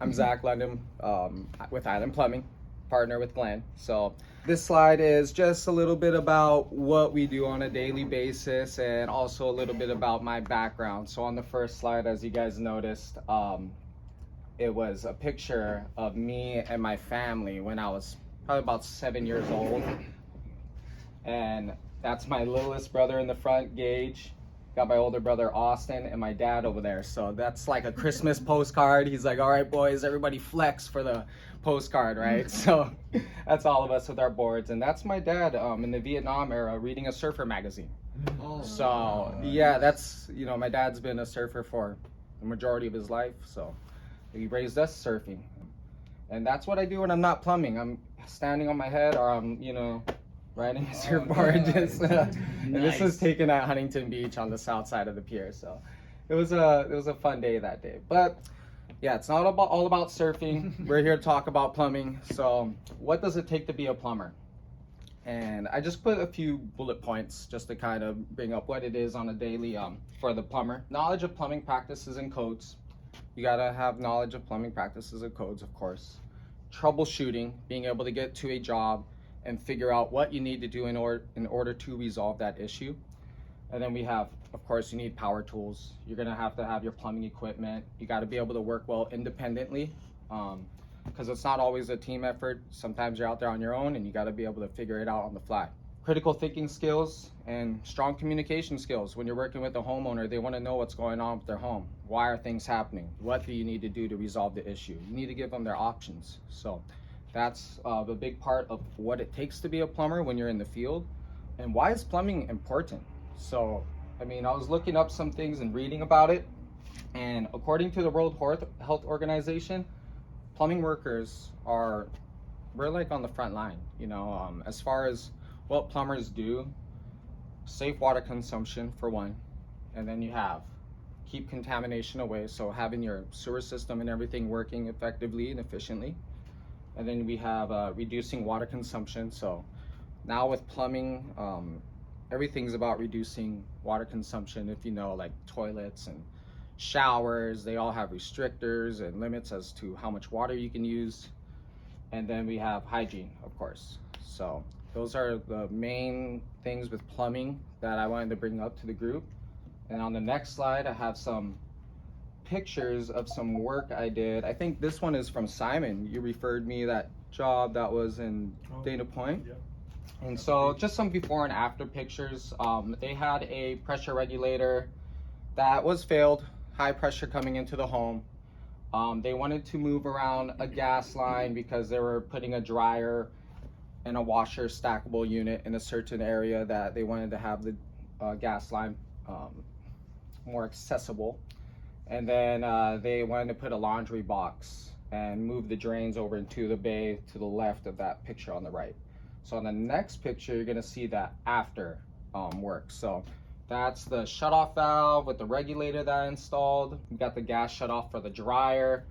I'm Zach London with Island Plumbing, partner with Glenn. So this slide is just a little bit about what we do on a daily basis and also a little bit about my background. So on the first slide, as you guys noticed, it was a picture of me and my family when I was probably about 7 years old. And that's my littlest brother in the front, Gage. Got my older brother Austin and my dad over there. So that's like a Christmas postcard. He's like, all right, boys, everybody flex for the postcard, right? So that's all of us with our boards. And that's my dad in the Vietnam era reading a surfer magazine. Oh, so yeah, that's, you know, my dad's been a surfer for the majority of his life. So he raised us surfing. And that's what I do when I'm not plumbing. I'm standing on my head or I'm, you know, riding a surfboard. And this was taken at Huntington Beach on the south side of the pier. So it was a fun day that day. But yeah, it's not all about surfing. We're here to talk about plumbing. So what does it take to be a plumber? And I just put a few bullet points just to kind of bring up what it is on a daily for the plumber. Knowledge of plumbing practices and codes. You gotta have knowledge of plumbing practices and codes, of course. Troubleshooting, being able to get to a job and figure out what you need to do in order to resolve that issue. And then we have, of course, you need power tools. You're gonna have to have your plumbing equipment. You gotta be able to work well independently, because it's not always a team effort. Sometimes you're out there on your own and you gotta be able to figure it out on the fly. Critical thinking skills and strong communication skills. When you're working with a homeowner, they wanna know what's going on with their home. Why are things happening? What do you need to do to resolve the issue? You need to give them their options. So that's a big part of what it takes to be a plumber when you're in the field. And why is plumbing important? So, I mean, I was looking up some things and reading about it. And according to the World Health Organization, plumbing workers we're like on the front line, you know, as far as what plumbers do. Safe water consumption for one. And then you have keep contamination away. So having your sewer system and everything working effectively and efficiently. And then we have reducing water consumption. So now with plumbing, everything's about reducing water consumption. If you know, like toilets and showers, they all have restrictors and limits as to how much water you can use. And then we have hygiene, of course. So those are the main things with plumbing that I wanted to bring up to the group. And on the next slide, I have some pictures of some work I did. I think this one is from Simon. You referred me that job that was in Dana Point. Yeah. And so just some before and after pictures. They had a pressure regulator that was failed, high pressure coming into the home. They wanted to move around a gas line because they were putting a dryer and a washer stackable unit in a certain area that they wanted to have the gas line more accessible. And then they wanted to put a laundry box and move the drains over into the bay to the left of that picture on the right. So on the next picture, you're gonna see that after work. So that's the shutoff valve with the regulator that I installed. We got the gas shut off for the dryer,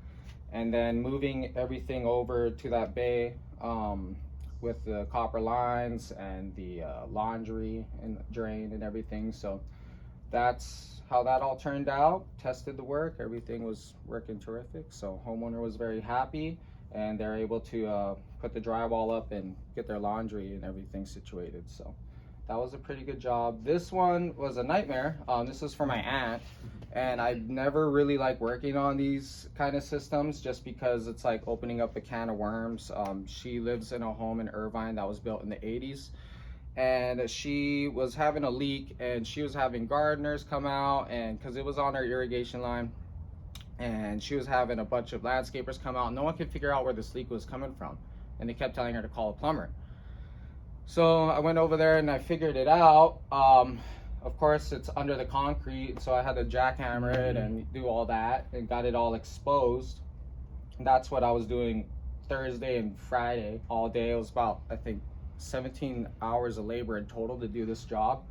and then moving everything over to that bay with the copper lines and the laundry and drain and everything. So that's how that all turned out. Tested the work, everything was working terrific. So homeowner was very happy and they're able to put the drywall up and get their laundry and everything situated. So that was a pretty good job. This one was a nightmare. This is for my aunt, and I never really like working on these kind of systems just because it's like opening up a can of worms. She lives in a home in Irvine that was built in the 80s. And she was having a leak and she was having gardeners come out, and because it was on her irrigation line, and she was having a bunch of landscapers come out. No one could figure out where this leak was coming from, and they kept telling her to call a plumber. So I went over there and I figured it out. Of course, it's under the concrete, so I had to jackhammer it and do all that and got it all exposed. And that's what I was doing Thursday and Friday all day. It was about, I think, 17 hours of labor in total to do this job,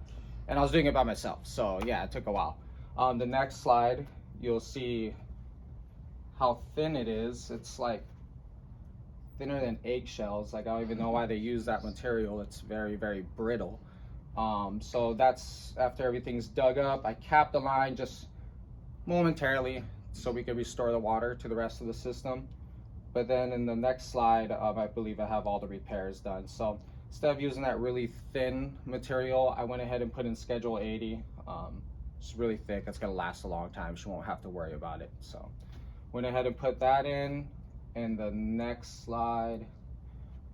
and I was doing it by myself, so yeah, it took a while. The next slide, you'll see how thin it is. It's like thinner than eggshells. Like, I don't even know why they use that material. It's very, very brittle. So that's after everything's dug up. I capped the line just momentarily so we can restore the water to the rest of the system. But then in the next slide, I believe I have all the repairs done. So instead of using that really thin material, I went ahead and put in Schedule 80. It's really thick, it's gonna last a long time. She won't have to worry about it. So went ahead and put that in. And the next slide,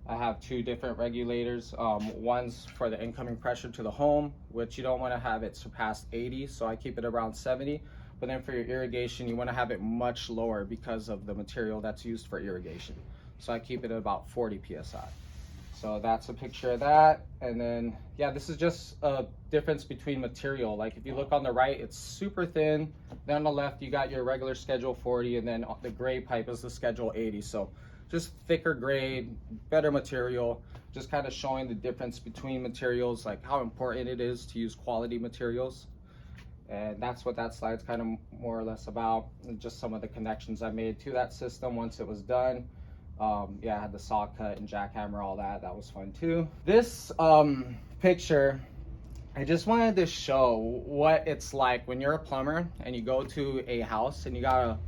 I have 2 different regulators. One's for the incoming pressure to the home, which you don't want to have it surpass 80, so I keep it around 70. But then for your irrigation, you want to have it much lower because of the material that's used for irrigation. So I keep it at about 40 psi. So that's a picture of that. And then, yeah, this is just a difference between material. Like if you look on the right, it's super thin. Then on the left, you got your regular Schedule 40, and then the gray pipe is the Schedule 80. So just thicker grade, better material, just kind of showing the difference between materials, like how important it is to use quality materials. And that's what that slide's kind of more or less about, and just some of the connections I made to that system once it was done. Yeah, I had the saw cut and jackhammer, all that. That was fun too. This picture, I just wanted to show what it's like when you're a plumber and you go to a house and you gotta,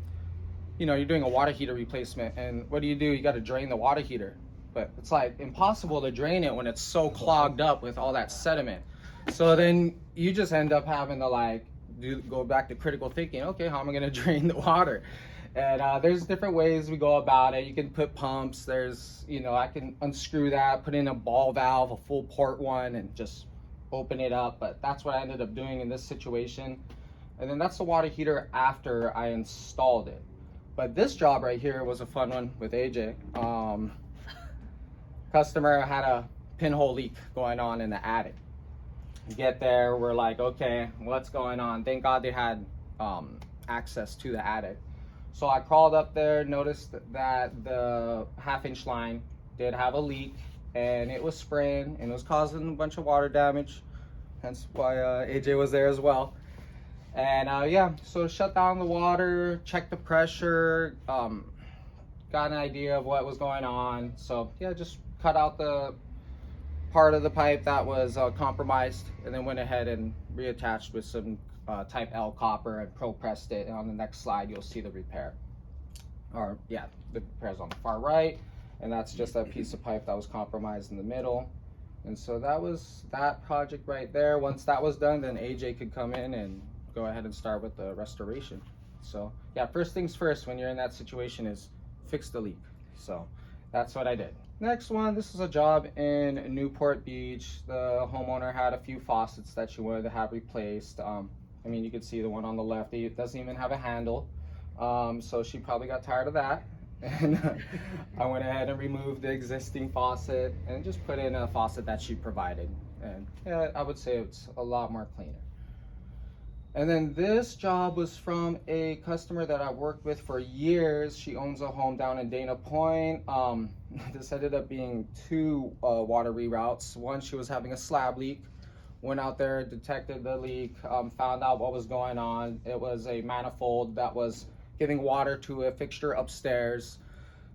you're doing a water heater replacement, and what do? You gotta drain the water heater. But it's like impossible to drain it when it's so clogged up with all that sediment. So then you just end up having to go back to critical thinking. Okay, how am I gonna drain the water? And there's different ways we go about it. You can put pumps. There's, I can unscrew that, put in a ball valve, a full port one, and just open it up. But that's what I ended up doing in this situation. And then that's the water heater after I installed it. But this job right here was a fun one with AJ. Customer had a pinhole leak going on in the attic. Get there, we're like, okay, what's going on? Thank God they had access to the attic. So I crawled up there, noticed that the 1/2-inch line did have a leak, and it was spraying and it was causing a bunch of water damage. Hence why AJ was there as well. And yeah, so shut down the water, checked the pressure, got an idea of what was going on. So yeah, just cut out the part of the pipe that was compromised, and then went ahead and reattached with some type L copper and pro pressed it. And on the next slide, you'll see the repair. Or yeah, the repair's on the far right, and that's just a piece of pipe that was compromised in the middle. And so that was that project right there. Once that was done, then AJ could come in and go ahead and start with the restoration. So yeah, first things first when you're in that situation is fix the leak. So that's what I did. Next one, this is a job in Newport Beach. The homeowner had a few faucets that she wanted to have replaced. I mean, you can see the one on the left, it doesn't even have a handle. So she probably got tired of that. And I went ahead and removed the existing faucet and just put in a faucet that she provided. And yeah, I would say it's a lot more cleaner. And then this job was from a customer that I worked with for years. She owns a home down in Dana Point. This ended up being 2 water reroutes. One, she was having a slab leak. Went out there, detected the leak, found out what was going on. It was a manifold that was giving water to a fixture upstairs.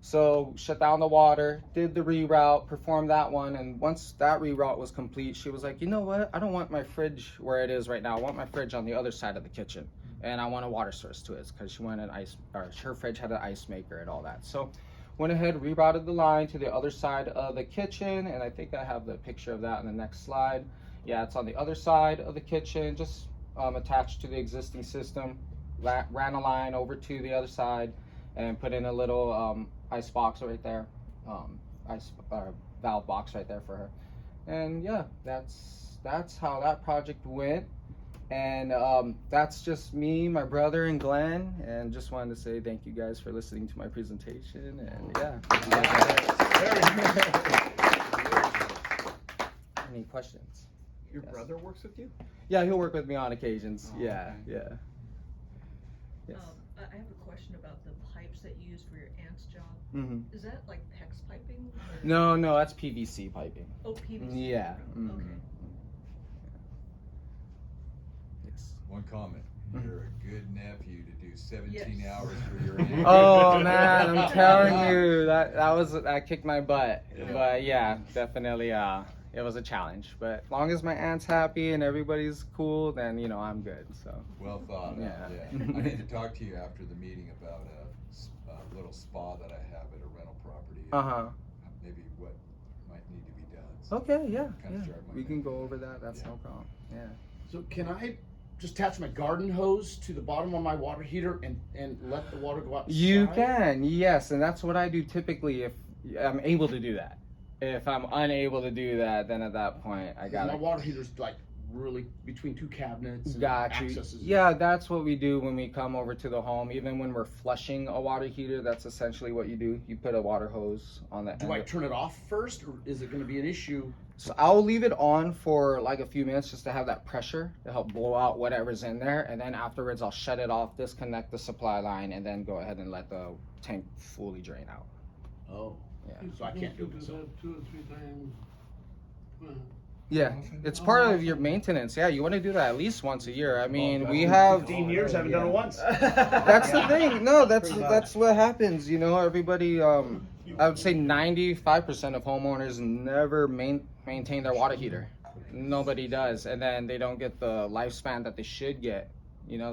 So shut down the water, did the reroute, performed that one, and once that reroute was complete, she was like, you know what? I don't want my fridge where it is right now. I want my fridge on the other side of the kitchen, and I want a water source to it because she wanted her fridge had an ice maker and all that. So went ahead, rerouted the line to the other side of the kitchen, and I think I have the picture of that in the next slide. Yeah, it's on the other side of the kitchen, just attached to the existing system. Ran a line over to the other side and put in a little ice box right there, valve box right there for her. And yeah, that's how that project went. And that's just me, my brother, and Glenn. And just wanted to say thank you guys for listening to my presentation. And yeah. Any questions? Your brother works with you? Yeah, he'll work with me on occasions. Oh, yeah, okay. yeah. Yes. I have a question about the pipes that you use for your aunt's job. Mm-hmm. Is that like PEX piping? Or? No, that's PVC piping. Oh, PVC. Yeah. Piping. Mm-hmm. Okay. Yes. One comment. Mhm. You're a good nephew to do 17 Yes. hours for your aunt. Oh man, I'm telling you, that kicked my butt. Yeah. But yeah, definitely it was a challenge. But as long as my aunt's happy and everybody's cool, then I'm good. So. Well thought out, Yeah. yeah. I need to talk to you after the meeting about a little spa that I have at a rental property. Maybe what might need to be done. So Okay, yeah, kinda start my we can thinking. go over that. That's Yeah. no problem. Yeah. So can I just attach my garden hose to the bottom of my water heater and let the water go outside? You can, yes, and that's what I do typically if I'm able to do that. If I'm unable to do that, then at that point I My gotta. water heater's like really between two cabinets. And Got you. accesses. Yeah, that's what we do when we come over to the home. Even when we're flushing a water heater, that's essentially what you do. You put a water hose on the Do I turn it off first, or is it going to be an issue? So I'll leave it on for like a few minutes just to have that pressure to help blow out whatever's in there, and then afterwards I'll shut it off, disconnect the supply line, and then go ahead and let the tank fully drain out. Oh, Yeah. so I can't do it myself. 2 or 3 times. Yeah, it's part of your maintenance. Yeah, you want to do that at least once a year. I mean, we In have. 15 years, I haven't done it once. That's the thing. No, that's what happens. Everybody. I would say 95% of homeowners never maintain their water heater. Nobody does, and then they don't get the lifespan that they should get.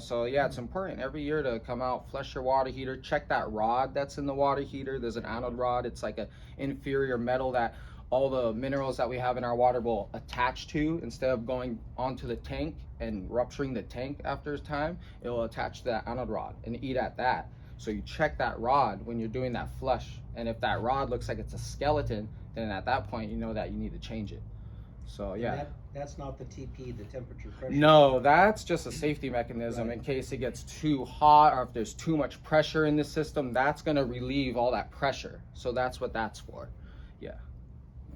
So yeah, it's important every year to come out, flush your water heater, check that rod that's in the water heater. There's an anode rod. It's like an inferior metal that all the minerals that we have in our water will attach to. Instead of going onto the tank and rupturing the tank after time, it will attach to that anode rod and eat at that. So you check that rod when you're doing that flush, and if that rod looks like it's a skeleton, then at that point you know that you need to change it. So yeah. That's not the TP, the temperature pressure. No, that's just a safety mechanism in case it gets too hot or if there's too much pressure in the system. That's going to relieve all that pressure. So that's what that's for. Yeah.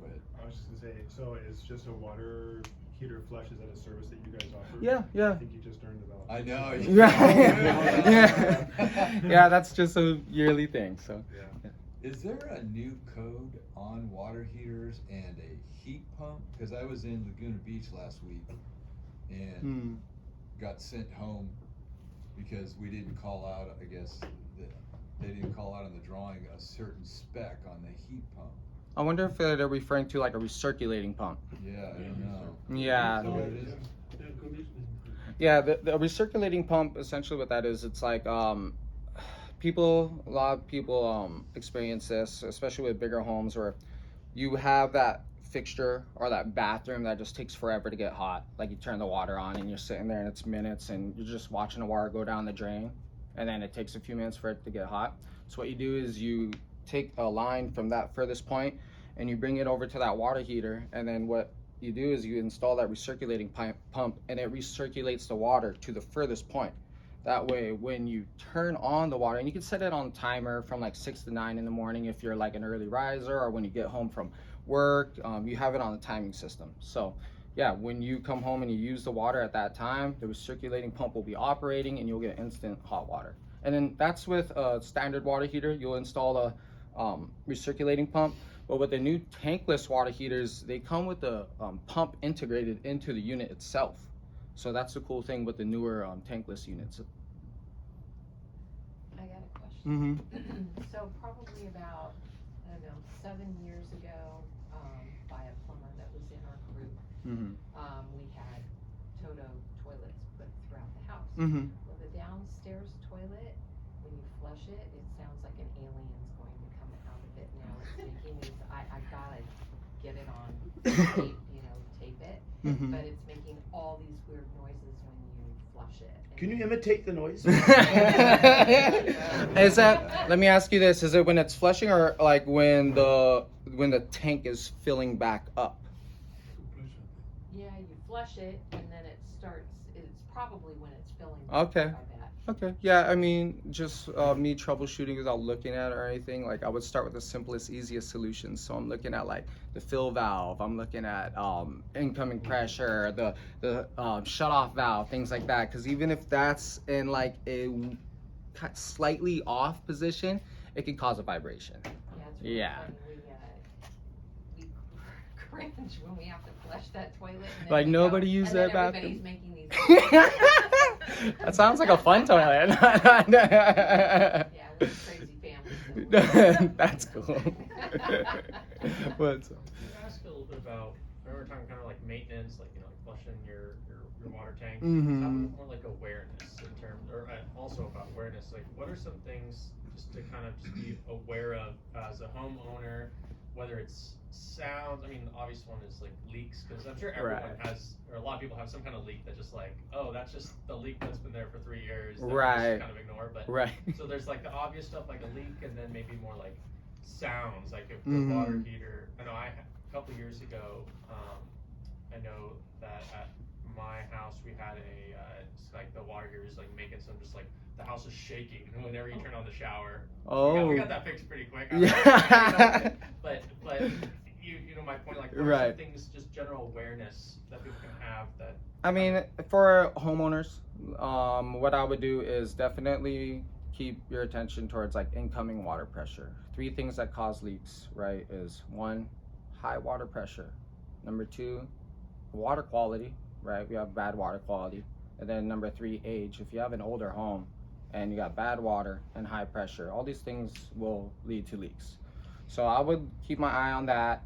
But I was just gonna say, so it's just a water heater flush, is that a service that you guys offer? Yeah. I think you just learned about. I know. Yeah. Yeah, that's just a yearly thing. So Yeah. Is there a new code on water heaters and a heat pump? Because I was in Laguna Beach last week and got sent home because we didn't call out, I guess, they didn't call out on the drawing a certain spec on the heat pump. I wonder if they're referring to like a recirculating pump. Yeah, I don't know. Yeah. Is that what it is? Air conditioning. Yeah, the recirculating pump, essentially what that is, it's like a lot of people experience this, especially with bigger homes where you have that fixture or that bathroom that just takes forever to get hot. Like you turn the water on and you're sitting there and it's minutes and you're just watching the water go down the drain, and then it takes a few minutes for it to get hot. So what you do is you take a line from that furthest point and you bring it over to that water heater, and then what you do is you install that recirculating pump, and it recirculates the water to the furthest point. That way, when you turn on the water, and you can set it on timer from like 6 to 9 in the morning if you're like an early riser, or when you get home from work, you have it on the timing system. So yeah, when you come home and you use the water at that time, the recirculating pump will be operating and you'll get instant hot water. And then that's with a standard water heater. You'll install a recirculating pump. But with the new tankless water heaters, they come with the pump integrated into the unit itself. So that's the cool thing with the newer tankless units. I got a question. Mm-hmm. So probably about, I don't know, 7 years ago, by a plumber that was in our group, Mm-hmm. we had Toto toilets put throughout the house. Mm-hmm. Well, the downstairs toilet, when you flush it, it sounds like an alien's going to come out of it now. It's making these, I gotta get it on tape, tape it, Mm-hmm. but it's making all these weird noises when you flush it. Can you imitate the noise? Is that, let me ask you this, is it when it's flushing or like when the tank is filling back up? Yeah, you flush it and then it starts, it's probably when it's filling. Okay. I bet. Okay, yeah, I mean, just me troubleshooting without looking at it or anything, like I would start with the simplest, easiest solutions. So I'm looking at like the fill valve, I'm looking at incoming pressure, the shut off valve, things like that. Because even if that's in like a slightly off position, it can cause a vibration. Yeah, it's really Yeah. funny. We cringe when we have to flush that toilet. And then Like we nobody go, used and that then bathroom. everybody's making these. That sounds like a fun toilet. Yeah, we're a crazy family. So. That's cool. What's up? Can I ask a little bit about we're talking kind of like maintenance, like, you know, like flushing your water tank. Mhm. How about more like awareness in terms, or also about awareness, like what are some things just to kind of just be aware of as a homeowner, whether it's sounds, I mean, the obvious one is like leaks, because I'm sure everyone Right. has, or a lot of people have some kind of leak that just like, oh, that's just the leak that's been there for 3 years that we Right. just kind of ignore, but Right. so there's like the obvious stuff like a leak, and then maybe more like sounds, like if the Mhm. water heater. I know a couple years ago, I know that at my house we had it's like the water heater is like making some just like the house is shaking whenever you turn on the shower. Oh. We got that fixed pretty quick. Yeah. But you know my point, like what are Right. some things, just general awareness that people can have that. I mean, for homeowners, what I would do is definitely keep your attention towards like incoming water pressure. 3 things that cause leaks, right, is 1, high water pressure. Number 2, water quality, right? We have bad water quality. And then number 3, age. If you have an older home and you got bad water and high pressure, all these things will lead to leaks. So I would keep my eye on that.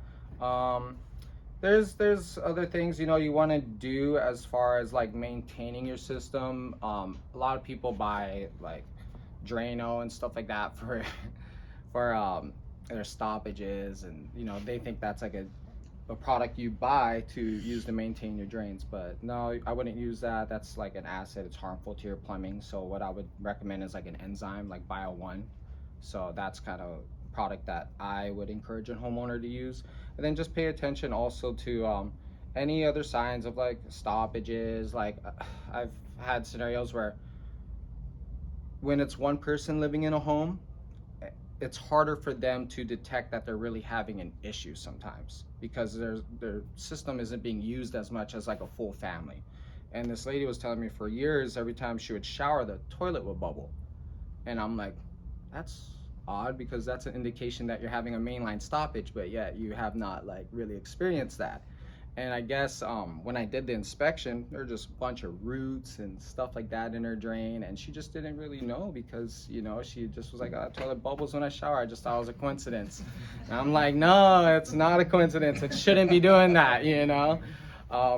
There's other things, you know, you want to do as far as like maintaining your system. A lot of people buy like Drano and stuff like that for their stoppages, and you know they think that's like a product you buy to use to maintain your drains, but no, I wouldn't use that. That's like an acid, it's harmful to your plumbing. So what I would recommend is like an enzyme like Bio1. So that's kind of product that I would encourage a homeowner to use. And then just pay attention also to any other signs of like stoppages. Like I've had scenarios where when it's one person living in a home, it's harder for them to detect that they're really having an issue sometimes because their system isn't being used as much as like a full family. And this lady was telling me for years, every time she would shower, the toilet would bubble. And I'm like, that's odd, because that's an indication that you're having a mainline stoppage, but yet you have not like really experienced that. And I guess when I did the inspection, there were just a bunch of roots and stuff like that in her drain, and she just didn't really know because, you know, she just was like, oh, toilet bubbles when I shower. I just thought it was a coincidence. And I'm like, no, it's not a coincidence. It shouldn't be doing that, you know?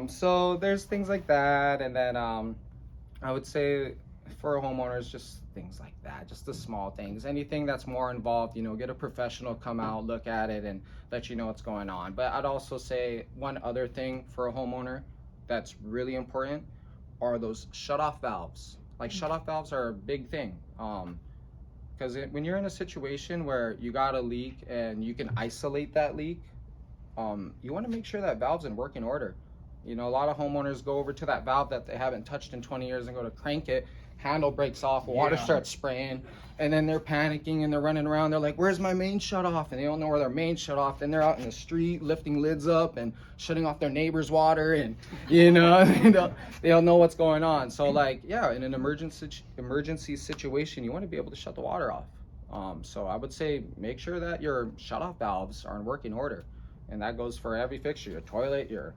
So there's things like that. And then I would say for homeowners, just things like that, just the small things. Anything that's more involved, you know, get a professional come out, look at it, and let you know what's going on. But I'd also say one other thing for a homeowner that's really important are those shut-off valves. Like shut-off valves are a big thing, because when you're in a situation where you got a leak and you can isolate that leak, you want to make sure that valve's in working order. You know, a lot of homeowners go over to that valve that they haven't touched in 20 years and go to crank it, handle breaks off, water starts spraying, and then they're panicking and they're running around. They're like, where's my main shut off? And they don't know where their main shut off. Then they're out in the street lifting lids up and shutting off their neighbor's water, and you know, they don't know what's going on. So like, yeah, in an emergency situation, you want to be able to shut the water off. So I would say make sure that your shut off valves are in working order, and that goes for every fixture: your toilet, your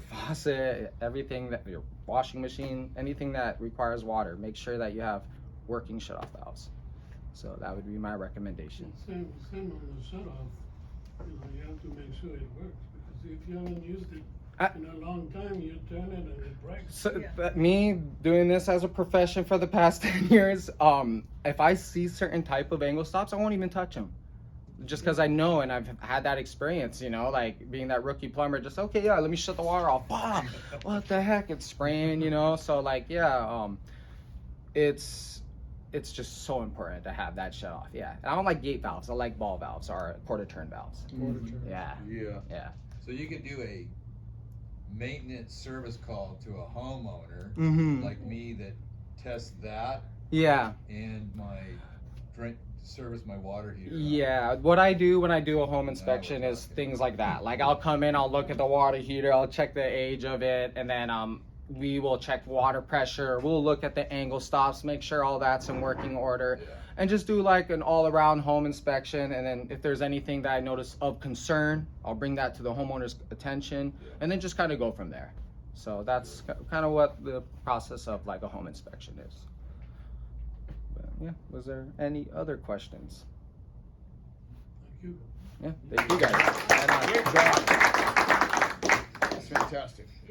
faucet, everything, that your washing machine, anything that requires water. Make sure that you have working shut-off valves. So that would be my recommendation. Same on the shut off, you have to make sure it works, because if you haven't used it in a long time, you turn it and it breaks. So me doing this as a profession for the past 10 years, if I see certain type of angle stops, I won't even touch them. Just because I know, and I've had that experience, you know, like being that rookie plumber, just, okay, yeah, let me shut the water off. Bah! What the heck? It's spraying, you know? So like, yeah, it's just so important to have that shut off. Yeah. And I don't like gate valves. I like ball valves or quarter turn valves. Yeah. Yeah. So you can do a maintenance service call to a homeowner like me that tests that Yeah. and my service my water heater. Yeah, what I do when I do a home inspection is things like that. Like I'll come in, I'll look at the water heater, I'll check the age of it, and then we will check water pressure, we'll look at the angle stops, make sure all that's in working order, and just do like an all-around home inspection. And then if there's anything that I notice of concern, I'll bring that to the homeowner's attention, and then just kind of go from there. So that's kind of what the process of like a home inspection is. Yeah, was there any other questions? Thank you. Yeah, thank you guys. fantastic.